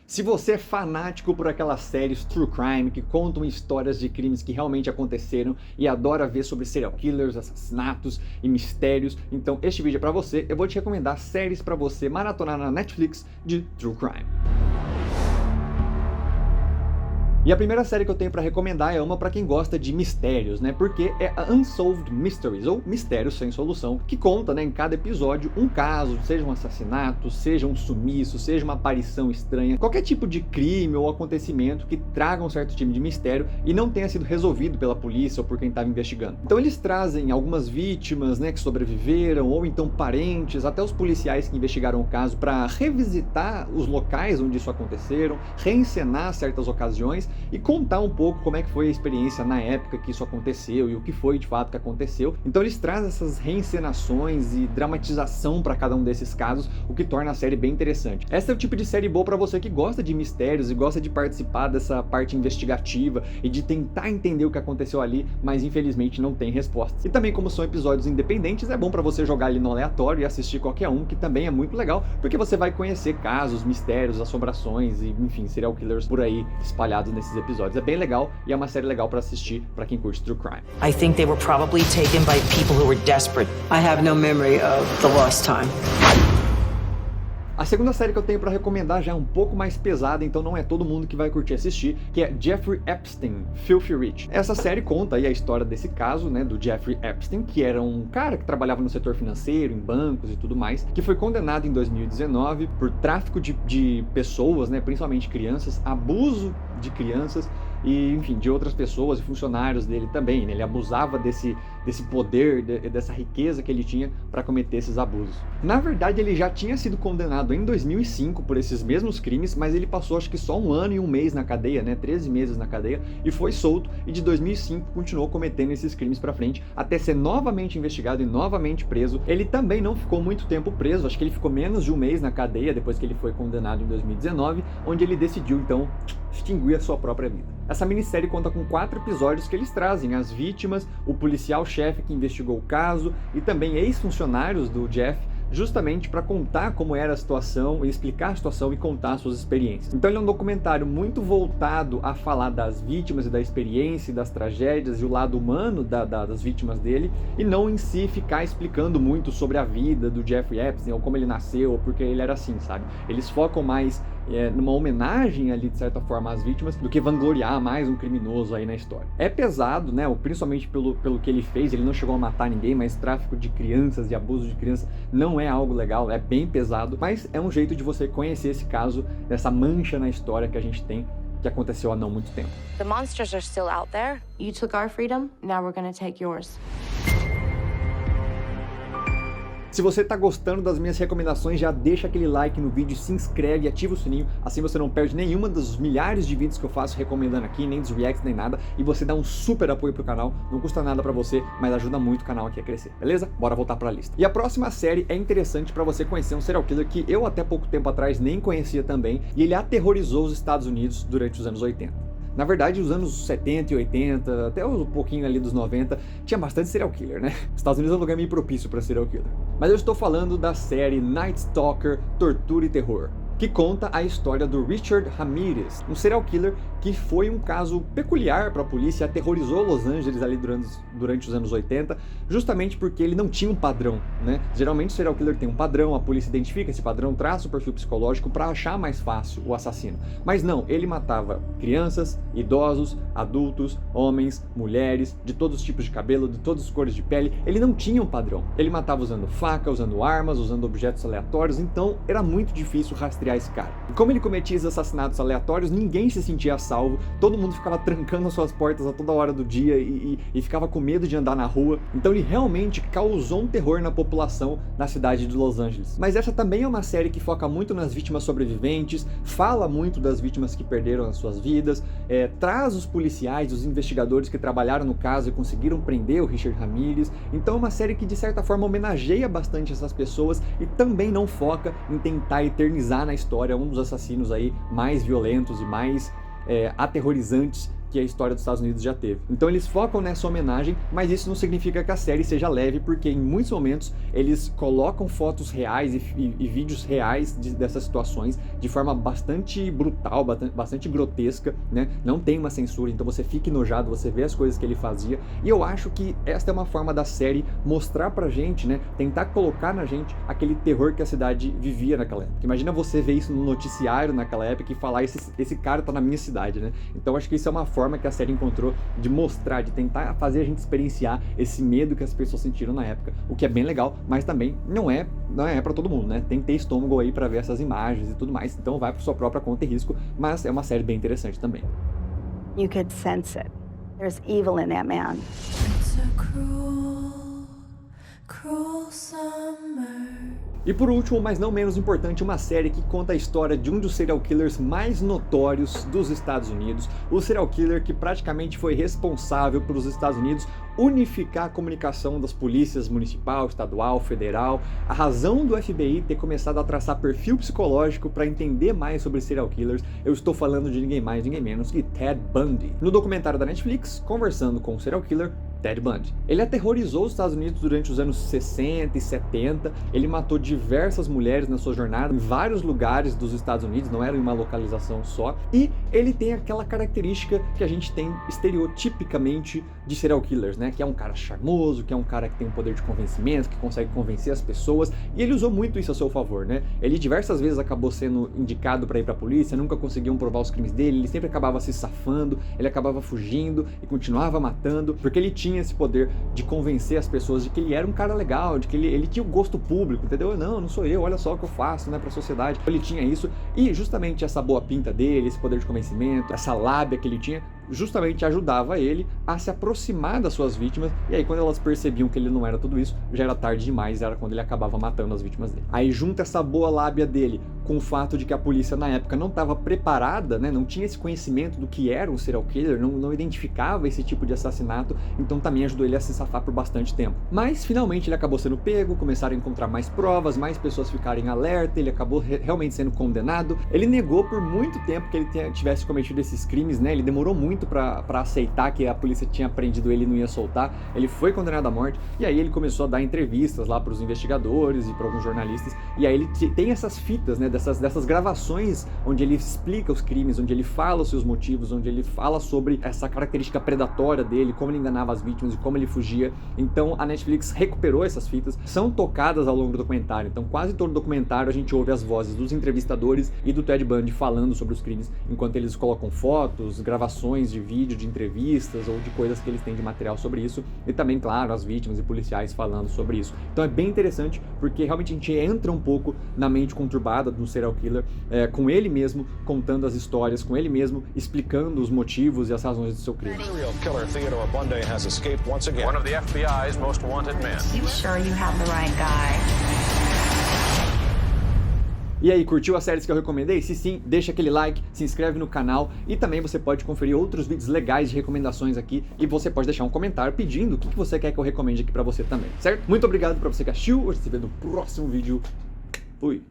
Se você é fanático por aquelas séries True Crime que contam histórias de crimes que realmente aconteceram e adora ver sobre serial killers, assassinatos e mistérios, então este vídeo é pra você. Eu vou te recomendar séries pra você maratonar na Netflix de True Crime. E a primeira série que eu tenho pra recomendar é uma pra quem gosta de mistérios, né? Porque é a Unsolved Mysteries, ou Mistérios Sem Solução, que conta, né, em cada episódio um caso, seja um assassinato, seja um sumiço, seja uma aparição estranha, qualquer tipo de crime ou acontecimento que traga um certo tipo de mistério e não tenha sido resolvido pela polícia ou por quem estava investigando. Então eles trazem algumas vítimas, né, que sobreviveram, ou então parentes, até os policiais que investigaram o caso para revisitar os locais onde isso aconteceram, reencenar certas ocasiões e contar um pouco como é que foi a experiência na época que isso aconteceu e o que foi de fato que aconteceu. Então eles trazem essas reencenações e dramatização para cada um desses casos, o que torna a série bem interessante. Essa é o tipo de série boa para você que gosta de mistérios e gosta de participar dessa parte investigativa e de tentar entender o que aconteceu ali, mas infelizmente não tem respostas. E também, como são episódios independentes, é bom para você jogar ali no aleatório e assistir qualquer um, que também é muito legal, porque você vai conhecer casos, mistérios, assombrações e, enfim, serial killers por aí espalhados nesses episódios. É bem legal e é uma série legal pra assistir pra quem curte True Crime. I think they were probably taken by people who were desperate. I have no memory of the lost time. A segunda série que eu tenho pra recomendar já é um pouco mais pesada, então não é todo mundo que vai curtir assistir, que é Jeffrey Epstein, Filthy Rich. Essa série conta aí a história desse caso, né, do Jeffrey Epstein, que era um cara que trabalhava no setor financeiro, em bancos e tudo mais, que foi condenado em 2019 por tráfico de pessoas, né, principalmente crianças, abuso de crianças e, enfim, de outras pessoas e funcionários dele também, né? Ele abusava desse poder, dessa riqueza que ele tinha para cometer esses abusos. Na verdade, ele já tinha sido condenado em 2005 por esses mesmos crimes, mas ele passou acho que só 1 ano e 1 mês na cadeia, né? 13 meses na cadeia, e foi solto, e de 2005 continuou cometendo esses crimes pra frente, até ser novamente investigado e novamente preso. Ele também não ficou muito tempo preso, acho que ele ficou menos de 1 mês na cadeia, depois que ele foi condenado em 2019, onde ele decidiu, então, extinguir a sua própria vida. Essa minissérie conta com 4 episódios que eles trazem as vítimas, o policial-chefe que investigou o caso e também ex-funcionários do Jeff, justamente para contar como era a situação e explicar a situação e contar suas experiências. Então ele é um documentário muito voltado a falar das vítimas e da experiência e das tragédias e o lado humano das vítimas dele, e não em si ficar explicando muito sobre a vida do Jeffrey Epstein ou como ele nasceu ou porque ele era assim, sabe? Eles focam mais numa homenagem ali, de certa forma, às vítimas, do que vangloriar mais um criminoso aí na história. É pesado, né, principalmente pelo que ele fez, ele não chegou a matar ninguém, mas tráfico de crianças e abuso de crianças não é algo legal, é bem pesado, mas é um jeito de você conhecer esse caso, dessa mancha na história que a gente tem, que aconteceu há não muito tempo. The monsters are still out there. You took our freedom, now we're gonna take yours. Se você tá gostando das minhas recomendações, já deixa aquele like no vídeo, se inscreve e ativa o sininho, assim você não perde nenhuma dos milhares de vídeos que eu faço recomendando aqui, nem dos reacts, nem nada, e você dá um super apoio pro canal, não custa nada pra você, mas ajuda muito o canal aqui a crescer, beleza? Bora voltar pra lista. E a próxima série é interessante pra você conhecer um serial killer que eu até pouco tempo atrás nem conhecia também, e ele aterrorizou os Estados Unidos durante os anos 80. Na verdade, os anos 70 e 80, até um pouquinho ali dos 90, tinha bastante serial killer, né? Os Estados Unidos é um lugar meio propício para serial killer. Mas eu estou falando da série Night Stalker, Tortura e Terror, que conta a história do Richard Ramirez, um serial killer que foi um caso peculiar para a polícia, aterrorizou Los Angeles ali durante os anos 80, justamente porque ele não tinha um padrão, né? Geralmente o serial killer tem um padrão, a polícia identifica esse padrão, traça o perfil psicológico para achar mais fácil o assassino. Mas não, ele matava crianças, idosos, adultos, homens, mulheres, de todos os tipos de cabelo, de todas as cores de pele. Ele não tinha um padrão. Ele matava usando faca, usando armas, usando objetos aleatórios, então era muito difícil rastrear esse cara. E como ele cometia esses assassinatos aleatórios, ninguém se sentia a salvo, todo mundo ficava trancando as suas portas a toda hora do dia e ficava com medo de andar na rua. Então ele realmente causou um terror na população na cidade de Los Angeles. Mas essa também é uma série que foca muito nas vítimas sobreviventes, fala muito das vítimas que perderam as suas vidas, traz os policiais, os investigadores que trabalharam no caso e conseguiram prender o Richard Ramirez. Então é uma série que de certa forma homenageia bastante essas pessoas e também não foca em tentar eternizar na história um dos assassinos aí mais violentos e mais aterrorizantes que a história dos Estados Unidos já teve. Então eles focam nessa homenagem, mas isso não significa que a série seja leve, porque em muitos momentos eles colocam fotos reais e vídeos reais dessas situações de forma bastante brutal, bastante grotesca, né? Não tem uma censura, então você fica enojado, você vê as coisas que ele fazia, e eu acho que esta é uma forma da série mostrar pra gente, né? Tentar colocar na gente aquele terror que a cidade vivia naquela época. Imagina você ver isso no noticiário naquela época e falar, esse cara tá na minha cidade, né? Então acho que isso é uma forma que a série encontrou de mostrar, de tentar fazer a gente experienciar esse medo que as pessoas sentiram na época, o que é bem legal, mas também não é para todo mundo, né? Tem que ter estômago aí para ver essas imagens e tudo mais, então vai por sua própria conta e risco, mas é uma série bem interessante também. You could sense it. There's evil in that man. It's a cruel, cruel summer. E por último, mas não menos importante, uma série que conta a história de um dos serial killers mais notórios dos Estados Unidos, o serial killer que praticamente foi responsável pelos Estados Unidos unificar a comunicação das polícias municipal, estadual, federal, a razão do FBI ter começado a traçar perfil psicológico para entender mais sobre serial killers. Eu estou falando de ninguém mais, ninguém menos que Ted Bundy. No documentário da Netflix, conversando com o serial killer Ted Bundy. Ele aterrorizou os Estados Unidos durante os anos 60 e 70, ele matou diversas mulheres na sua jornada em vários lugares dos Estados Unidos, não era em uma localização só, e ele tem aquela característica que a gente tem estereotipicamente de serial killers, né? Que é um cara charmoso, que é um cara que tem um poder de convencimento, que consegue convencer as pessoas, e ele usou muito isso a seu favor, né? Ele diversas vezes acabou sendo indicado para ir para a polícia, nunca conseguiam provar os crimes dele, ele sempre acabava se safando, ele acabava fugindo e continuava matando, porque ele tinha esse poder de convencer as pessoas de que ele era um cara legal, de que ele tinha o gosto público, entendeu? Não sou eu, olha só o que eu faço, né, pra sociedade. Ele tinha isso, e justamente essa boa pinta dele, esse poder de convencimento, essa lábia que ele tinha, justamente ajudava ele a se aproximar das suas vítimas, e aí quando elas percebiam que ele não era tudo isso, já era tarde demais, era quando ele acabava matando as vítimas dele. Aí junta essa boa lábia dele com o fato de que a polícia na época não estava preparada, né, não tinha esse conhecimento do que era um serial killer, não identificava esse tipo de assassinato, então também ajudou ele a se safar por bastante tempo. Mas finalmente ele acabou sendo pego, começaram a encontrar mais provas, mais pessoas ficarem alerta, ele acabou realmente sendo condenado. Ele negou por muito tempo que ele tivesse cometido esses crimes, né, ele demorou muito para aceitar que a polícia tinha prendido ele e não ia soltar. Ele foi condenado à morte, e aí ele começou a dar entrevistas lá para os investigadores e para alguns jornalistas, e aí ele tem essas fitas, né, dessas gravações onde ele explica os crimes, onde ele fala os seus motivos, onde ele fala sobre essa característica predatória dele, como ele enganava as vítimas e como ele fugia. Então a Netflix recuperou essas fitas, são tocadas ao longo do documentário, então quase todo o documentário a gente ouve as vozes dos entrevistadores e do Ted Bundy falando sobre os crimes, enquanto eles colocam fotos, gravações de vídeo, de entrevistas ou de coisas que eles têm de material sobre isso, e também, claro, as vítimas e policiais falando sobre isso. Então é bem interessante, porque realmente a gente entra um pouco na mente conturbada do serial killer, com ele mesmo contando as histórias, com ele mesmo explicando os motivos e as razões do seu crime. Serial killer Theodore Bundy has escaped once again. One of the FBI's most wanted men. You sure you have the right guy? E aí, curtiu as séries que eu recomendei? Se sim, deixa aquele like, se inscreve no canal, e também você pode conferir outros vídeos legais de recomendações aqui, e você pode deixar um comentário pedindo o que você quer que eu recomende aqui pra você também, certo? Muito obrigado pra você que assistiu, hoje se vê no próximo vídeo. Fui!